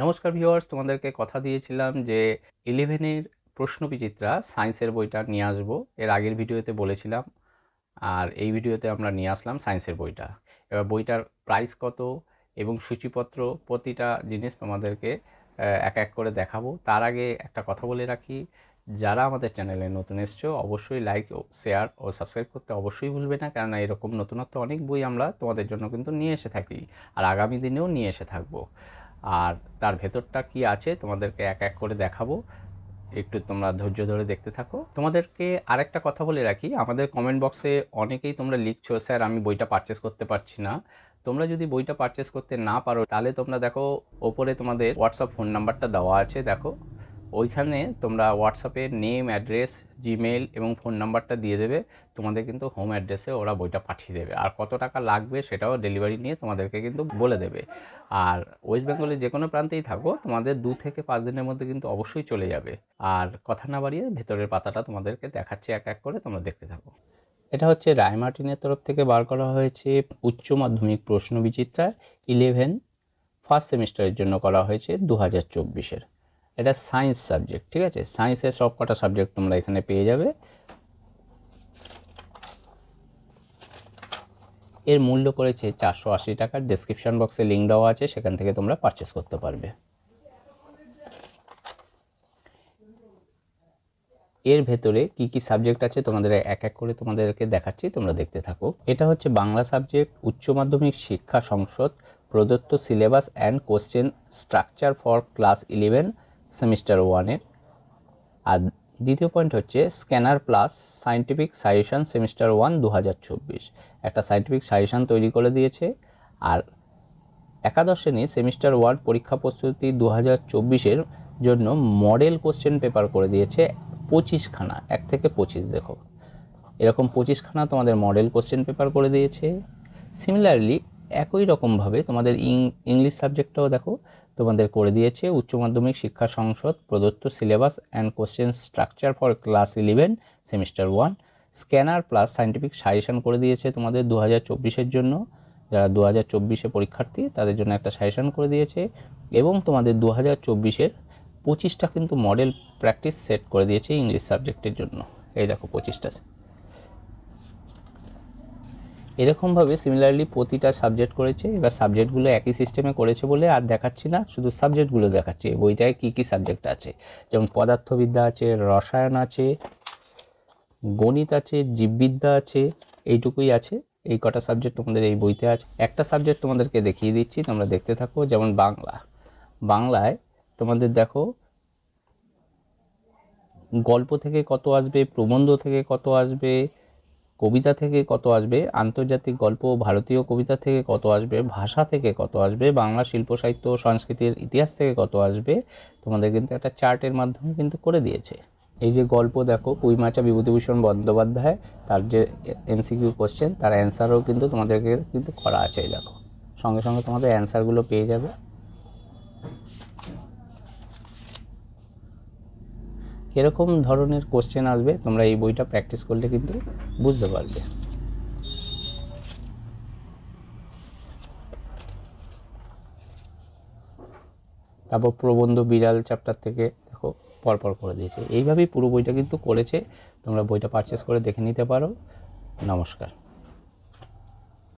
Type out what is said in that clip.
নমস্কার ভিউয়ার্স, তোমাদেরকে কথা দিয়েছিলাম যে 11-এর প্রশ্নবিচিত্রা সায়েন্সের বইটা নিয়ে আসবো। এর আগের ভিডিওতে বলেছিলাম, আর এই ভিডিওতে আমরা নিয়ে আসলাম সায়েন্সের বইটা। এবার বইটার প্রাইস কত এবং সূচিপত্র প্রতিটা জিনিস তোমাদেরকে এক এক করে দেখাবো। তার আগে একটা কথা বলে রাখি, যারা আমাদের চ্যানেলে নতুন এসছো অবশ্যই লাইক, শেয়ার ও সাবস্ক্রাইব করতে অবশ্যই ভুলবে না, কেননা এরকম নতুনত্ব অনেক বই আমরা তোমাদের জন্য কিন্তু নিয়ে এসে থাকি, আর আগামী দিনেও নিয়ে এসে থাকবো। আর তার ভেতরটা কি আছে তোমাদেরকে এক এক করে দেখাবো, একটু তোমরা ধৈর্য ধরে দেখতে থাকো। তোমাদেরকে আরেকটা কথা বলে রাখি, আমাদের কমেন্ট বক্সে অনেকেই তোমরা লিখছো, স্যার আমি বইটা পারচেস করতে পারছি না। তোমরা যদি বইটা পারচেস করতে না পারো তাহলে তোমরা দেখো ওপরে তোমাদের হোয়াটসঅ্যাপ ফোন নাম্বারটা দেওয়া আছে, দেখো ওইখানে তোমরা হোয়াটসঅ্যাপে নেম, অ্যাড্রেস, জিমেল এবং ফোন নাম্বারটা দিয়ে দেবে। তোমাদের কিন্তু হোম অ্যাড্রেসে ওরা বইটা পাঠিয়ে দেবে, আর কত টাকা লাগবে সেটাও ডেলিভারি নিয়ে তোমাদেরকে কিন্তু বলে দেবে। আর ওয়েস্ট বেঙ্গলের যে কোনো প্রান্তেই থাকো, তোমাদের 2 থেকে 5 দিনের মধ্যে কিন্তু অবশ্যই চলে যাবে। আর কথা না বাড়িয়ে ভেতরের পাতাটা তোমাদেরকে দেখাচ্ছি এক এক করে, তোমরা দেখতে থাকো। এটা হচ্ছে রায় মার্টিনের তরফ থেকে বার করা হয়েছে উচ্চ মাধ্যমিক প্রশ্ন বিচিত্রা 11 ফার্স্ট সেমিস্টারের জন্য করা হয়েছে 2024-এর। এটা সায়েন্স সাবজেক্ট, ঠিক আছে? সায়েন্সের সব কটা সাবজেক্ট তোমরা এখানে পেয়ে যাবে। এর মূল্য পড়েছে 480 টাকা। ডেসক্রিপশন বক্সে লিঙ্ক দেওয়া আছে, সেখান থেকে তোমরা পারচেস করতে পারবে। এর ভেতরে কি কি সাবজেক্ট আছে তোমাদের এক এক করে তোমাদেরকে দেখাচ্ছি, তোমরা দেখতে থাকো। এটা হচ্ছে বাংলা সাবজেক্ট, উচ্চ মাধ্যমিক শিক্ষা সংসদ প্রদত্ত syllabus and question structure for class 11 semester 1-এর। আর দ্বিতীয় পয়েন্ট হচ্ছে scanner plus scientific suggestion semester 1 2024। একটা সায়েন্টিফিক সাজেশন তৈরি করে দিয়েছে। আর একাদশ শ্রেণী সেমিস্টার 1 পরীক্ষা প্রস্তুতি 2024-এর জন্য মডেল কোশ্চেন পেপার করে দিয়েছে 25খানা, 1 থেকে 25, দেখো এরকম 25খানা তোমাদের মডেল কোশ্চেন পেপার করে দিয়েছে। সিমিলারলি একই রকমভাবে তোমাদের ইংলিশ সাবজেক্টটাও দেখো তোমাদের করে দিয়েছে উচ্চ মাধ্যমিক শিক্ষা সংসদ প্রদত্ত syllabus and question structure for class 11 semester 1। Scanner plus scientific suggestion করে দিয়েছে তোমাদের 2024-এর জন্য, যারা 2024-এ পরীক্ষার্থী তাদের জন্য একটা সাজেশন করে দিয়েছে। এবং তোমাদের 2024-এর 25টা কিন্তু মডেল প্র্যাকটিস সেট করে দিয়েছে ইংলিশ সাবজেক্টের জন্য। এই দেখো 25টা। এরকমভাবে সিমিলারলি প্রতিটা সাবজেক্ট করেছে। এবার সাবজেক্টগুলো একই সিস্টেমে করেছে বলে আর দেখাচ্ছি না, শুধু সাবজেক্টগুলো দেখাচ্ছি বইটায় কী কী সাবজেক্ট আছে। যেমন পদার্থবিদ্যা আছে, রসায়ন আছে, গণিত আছে, জীববিদ্যা আছে, এইটুকুই আছে। এই কটা সাবজেক্ট তোমাদের এই বইতে আছে। একটা সাবজেক্ট তোমাদেরকে দেখিয়ে দিচ্ছি, তোমরা দেখতে থাকো। যেমন বাংলায় তোমাদের দেখো গল্প থেকে কত আসবে, প্রবন্ধ থেকে কত আসবে, কবিতা থেকে কত আসবে, আন্তর্জাতিক গল্প, ভারতীয় কবিতা থেকে কত আসবে, ভাষা থেকে কত আসবে, বাংলা শিল্প সাহিত্য সংস্কৃতির ইতিহাস থেকে কত আসবে, তোমাদের কিন্তু একটা চার্টের মাধ্যমে কিন্তু করে দিয়েছে। এই যে গল্প দেখো, পুইমাচা বিভূতিভূষণ বন্দ্যোপাধ্যায়, তার যে এমসিকিউ কোশ্চেন, তার অ্যান্সারও কিন্তু তোমাদেরকে কিন্তু করা আছে। এই দেখো সঙ্গে সঙ্গে তোমাদের অ্যান্সারগুলো পেয়ে যাবে। এরকম ধরনের কোশ্চেন আসবে, তোমরা এই বইটা প্র্যাকটিস করলে কিন্তু বুঝতে পারবে। তারপর প্রবন্ধ বিড়াল চ্যাপ্টার থেকে দেখো পরপর করে দিয়েছে। এইভাবেই পুরো বইটা কিন্তু করেছে, তোমরা বইটা পারচেস করে দেখে নিতে পারো। নমস্কার।